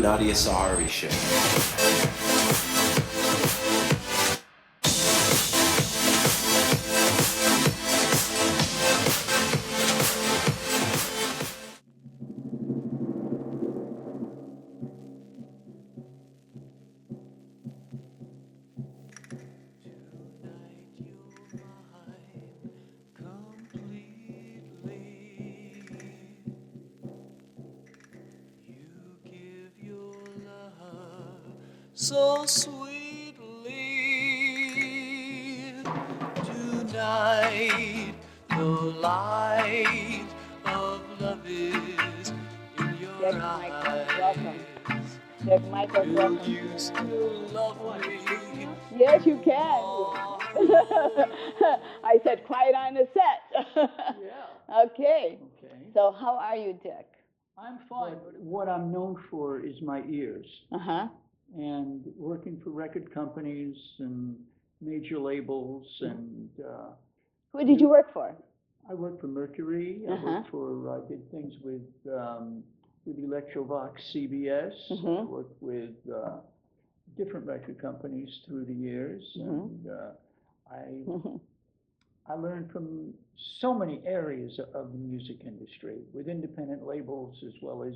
Nadia Sahari Show. So sweetly tonight, the light of love is in your eyes. Welcome. Jack Michael, welcome. You still love me. Yes, you can. I said quiet on the set. Yeah. Okay. Okay. So how are you, Jack? I'm fine. What I'm known for is my ears. Uh-huh. And working for record companies and major labels and Who did you work for? I worked for Mercury. I worked for did things with Electrovox CBS. I worked with different record companies through the years, and I learned from so many areas of the music industry, with independent labels as well as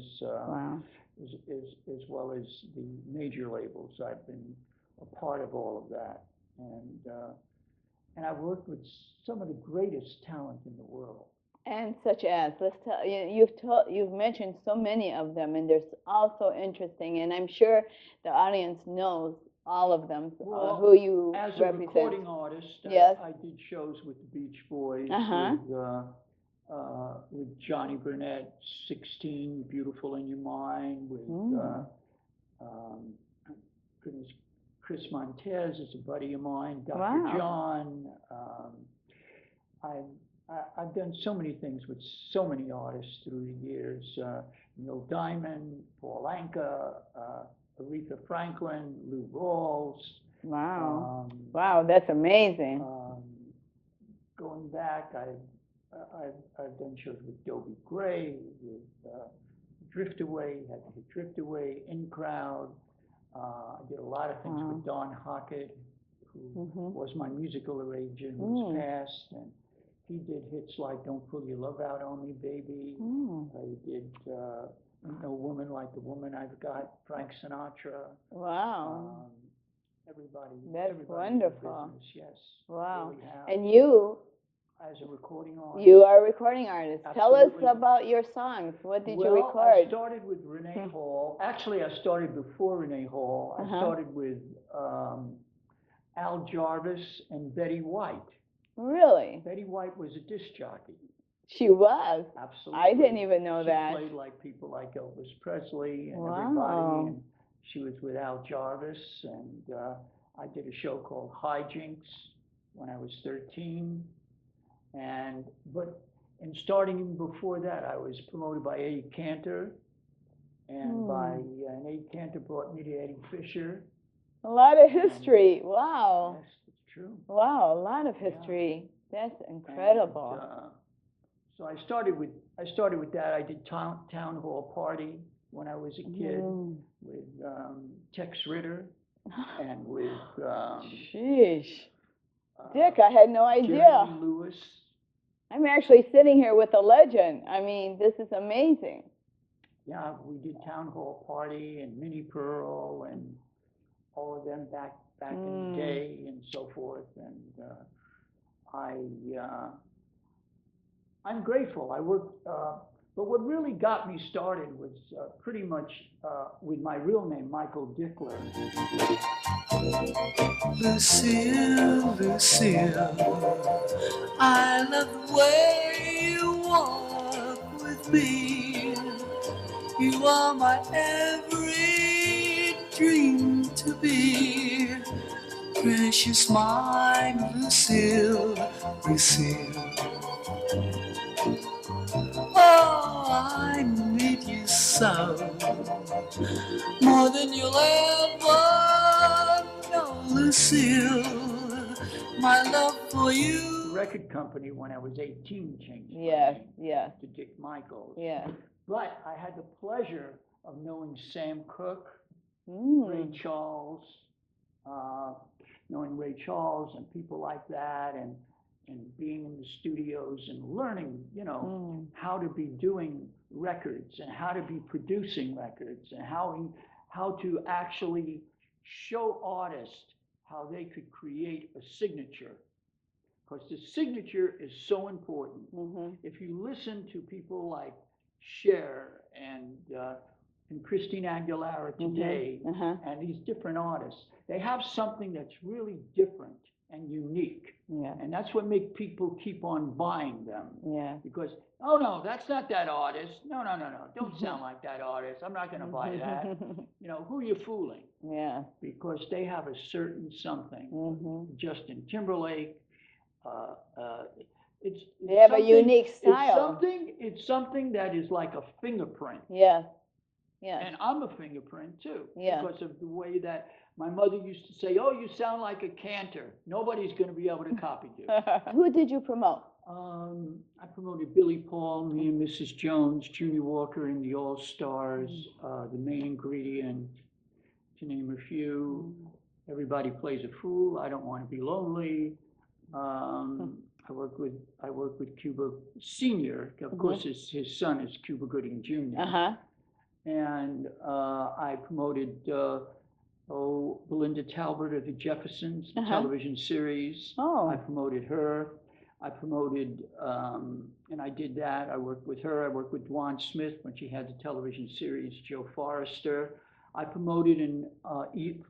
as well as the major labels. I've been a part of all of that, and I've worked with some of the greatest talent in the world. And such as, let's tell you've mentioned so many of them, and they're all so interesting, and I'm sure the audience knows all of them, who you as represent. A recording artist, yes. I did shows with the Beach Boys, with Johnny Burnett, 16, Beautiful in Your Mind, with goodness, Chris Montez is a buddy of mine, Dr. John. I've done so many things with so many artists through the years. Neil Diamond, Paul Anka, Aretha Franklin, Lou Rawls. Wow. Wow, that's amazing. Going back, I've done shows with Dobie Gray, with Drift Away, had to hit Drift Away, In Crowd. I did a lot of things with Don Hockett, who was my musical agent, who's passed, and he did hits like Don't Pull Your Love Out on Me, Baby. I did No Woman Like the Woman I've Got, Frank Sinatra. Wow. Everybody. That's wonderful. Business, yes. Wow. Really. And you, as a recording artist. You are a recording artist. Absolutely. Tell us about your songs. What did you record? I started with Renee Hall. Actually, I started before Renee Hall. I started with Al Jarvis and Betty White. Really? Betty White was a disc jockey. She was? Absolutely. I didn't even know that. She played like people like Elvis Presley and everybody. And she was with Al Jarvis. And I did a show called Hijinks when I was 13. But in starting even before that, I was promoted by Eddie Cantor. And Eddie Cantor brought me to Eddie Fisher. A lot of history. Wow. Yes, it's true. Wow, a lot of history. Yeah. That's incredible. And, so I started with that. I did Town Hall Party when I was a kid with Tex Ritter and with Sheesh. Dick, I had no idea. Jerry Lewis. I'm actually sitting here with a legend. I mean, this is amazing. Yeah, we did Town Hall Party and Minnie Pearl and all of them back in the day and so forth. And I'm grateful. I worked, but what really got me started was pretty much with my real name, Michael Dickler. Lucille, Lucille, I love the way you walk with me. You are my every dream to be. Precious mine, Lucille, Lucille. Oh, I need you so, more than you'll ever know, Lucille. My love for you. The record company, when I was 18, changed Yes, yes. to Dick Michaels. Yes. But I had the pleasure of knowing Sam Cooke, Mm. Ray Charles, knowing Ray Charles and people like that, and being in the studios and learning, how to be doing records and how to be producing records and how to actually show artists how they could create a signature. Because the signature is so important. Mm-hmm. If you listen to people like Cher and Christina Aguilera today, and these different artists, they have something that's really different and unique. Yeah. And that's what makes people keep on buying them. Yeah. Because, oh no, that's not that artist. No, don't sound like that artist. I'm not going to buy that. Who are you fooling? Yeah. Because they have a certain something. Justin Timberlake. They have a unique style. It's something that is like a fingerprint. Yes. Yes. And I'm a fingerprint too. Yeah. Because of the way that my mother used to say, "Oh, you sound like a cantor. Nobody's going to be able to copy you." Who did you promote? I promoted Billy Paul, me and Mrs. Jones, Junior Walker and the All Stars, The Main Ingredient, to name a few. Everybody Plays a Fool. I Don't Want to Be Lonely. I work with Cuba Senior. Of course, his son is Cuba Gooding Jr. And I promoted Belinda Talbert of the Jeffersons, the television series. I promoted her. I promoted, and I did that. I worked with her. I worked with Dwan Smith when she had the television series, Joe Forrester. I promoted in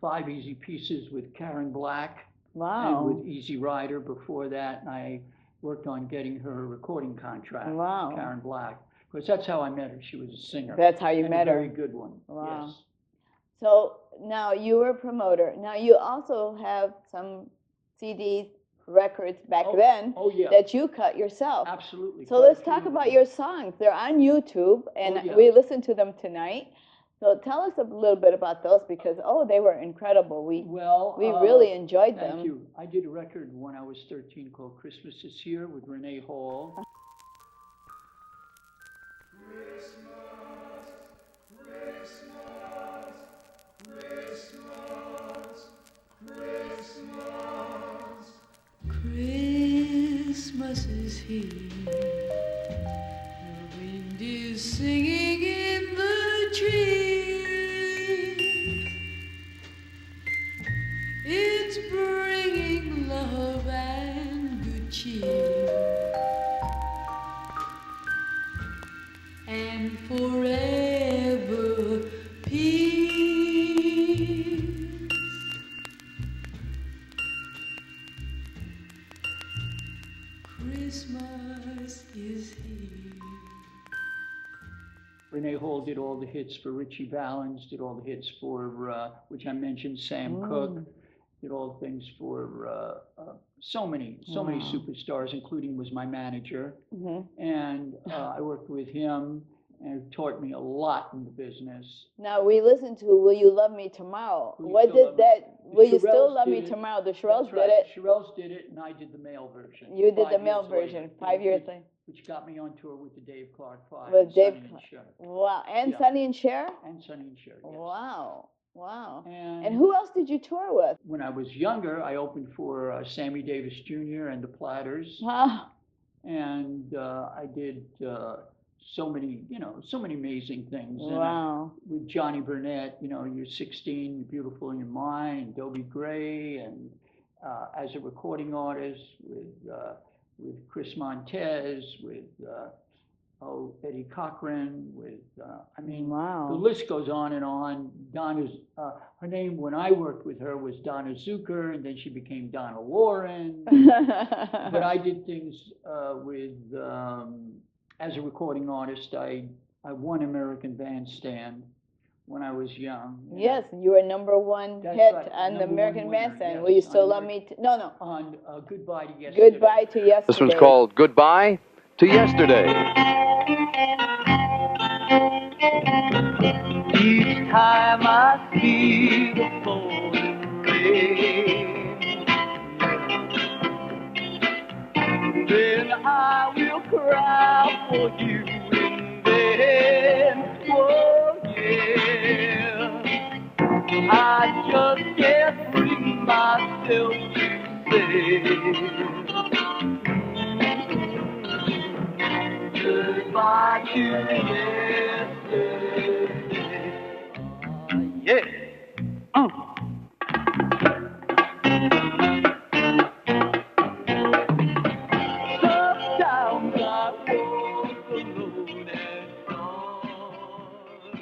5 Easy Pieces with Karen Black. Wow. And with Easy Rider before that, and I worked on getting her a recording contract. Wow. Karen Black. Because that's how I met her. She was a singer. That's how you met her. A very good one. Wow. Yes. So now you were a promoter. Now you also have some CDs, records back then that you cut yourself. Absolutely. So let's talk about your songs. They're on YouTube, and we listened to them tonight. So tell us a little bit about those because, they were incredible. We really enjoyed them. Thank you. I did a record when I was 13 called Christmas Is Here with Renee Hall. Christmas is here. The wind is singing in the trees. It's bringing love and good cheer. And forever peace. Christmas is here. Renee Hall did all the hits for Richie Valens, did all the hits for, which I mentioned, Sam Cooke, did all the things for so many superstars, including was my manager. And I worked with him, and it taught me a lot in the business. Now we listened to "Will You Love Me Tomorrow." What did that? Will You Still Love Me Tomorrow? The Shirelles did it. Shirelles did it, and I did the male version. You did the male version 5 years later. Which got me on tour with the Dave Clark Five. With Dave Clark. Wow, and Sonny and Cher. And Sonny and Cher. Yes. Wow. Wow. And who else did you tour with? When I was younger, I opened for Sammy Davis Jr. and the Platters. Wow. And I did so many amazing things. Wow. And with Johnny Burnett, You're 16, You're Beautiful in Your Mind, and Dobie Gray, and as a recording artist with Chris Montez, with Eddie Cochran, with wow. The list goes on and on. Donna's her name when I worked with her was Donna Zucker, and then she became Donna Warren. But I did things with as a recording artist. I won American Bandstand when I was young. Yes, you were #1 hit on the American Bandstand. Yes, Will You Still Love Me? No. On Goodbye to Yesterday. Goodbye to Yesterday. This one's called Goodbye to Yesterday. Each time I see the falling rain, then I will cry for you in vain. Oh yeah. I just can't bring myself to say goodbye to yesterday. Yeah. Sometimes I walk alone and gone.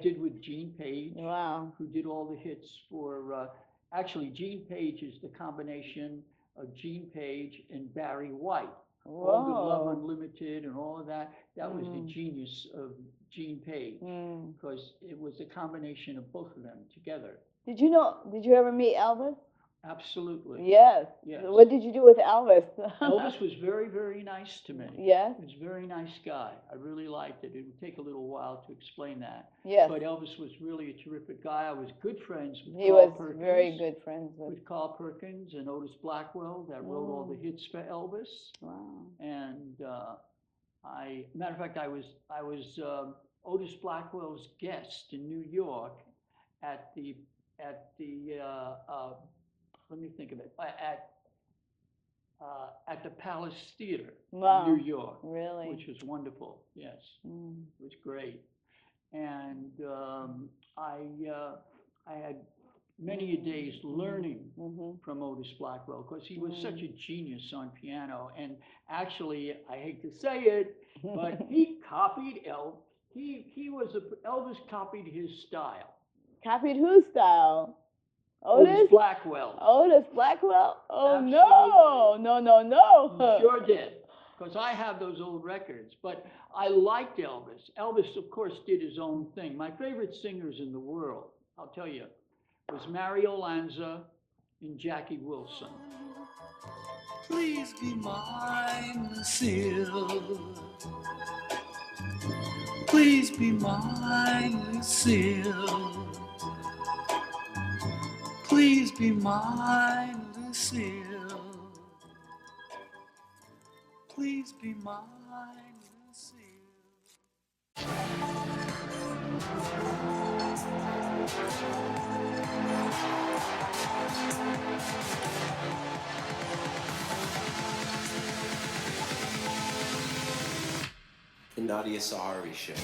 Did with Gene Page, Wow. who did all the hits for, actually, Gene Page is the combination of Gene Page and Barry White. All the Love Whoa. Unlimited and all of that, that was the genius of Gene Page, because it was a combination of both of them together. Did you ever meet Elvis? Absolutely. Yes. Yes. What did you do with Elvis? Elvis was very, very nice to me. Yes. He was a very nice guy. I really liked it. It would take a little while to explain that. Yes. But Elvis was really a terrific guy. I was good friends with He Carl was Perkins. very good friends with. Carl Perkins and Otis Blackwell that wrote all the hits for Elvis. Wow. And matter of fact, I was Otis Blackwell's guest in New York at the let me think of it, at the Palace Theater Wow. in New York. Really? Which was wonderful, yes. It was great. And I had many a days learning from Otis Blackwell, because he was such a genius on piano. And actually, I hate to say it, but he copied Elvis copied his style. Copied whose style? Otis Blackwell. Otis Blackwell? Oh, Absolutely. no. He sure did, because I have those old records. But I liked Elvis. Elvis, of course, did his own thing. My favorite singers in the world, I'll tell you, was Mario Lanza and Jackie Wilson. Please be mine, Lucille. Please be mine, Lucille. Please be mine, Lucille. Please be mine, Lucille. The Nadia Sahari Show.